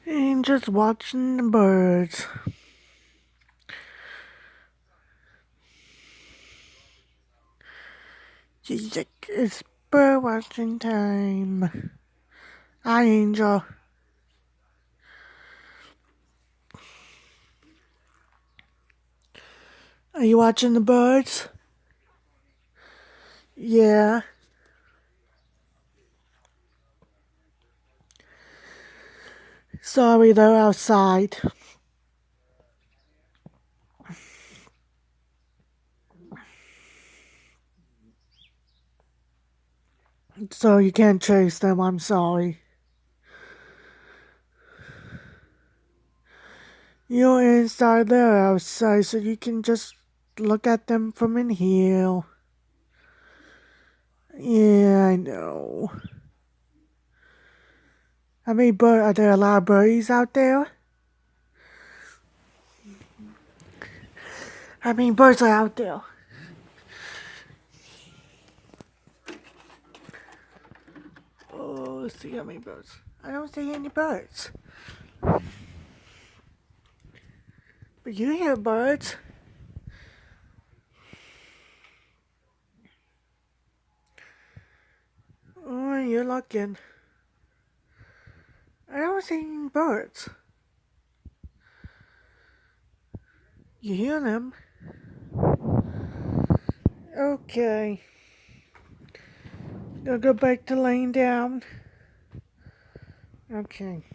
And just watching the birds. It's bird watching time. Hi, Angel. Are you watching the birds? Yeah. Sorry, they're outside. So you can't chase them, I'm sorry. You're inside, they're outside, so you can just look at them from in here. Yeah, I know. Are there a lot of birdies out there? How many birds are out there? Oh, let's see how many birds. I don't see any birds. But you hear birds. Oh, you're looking. I don't see any birds. You hear them? Okay. I'll go back to laying down. Okay.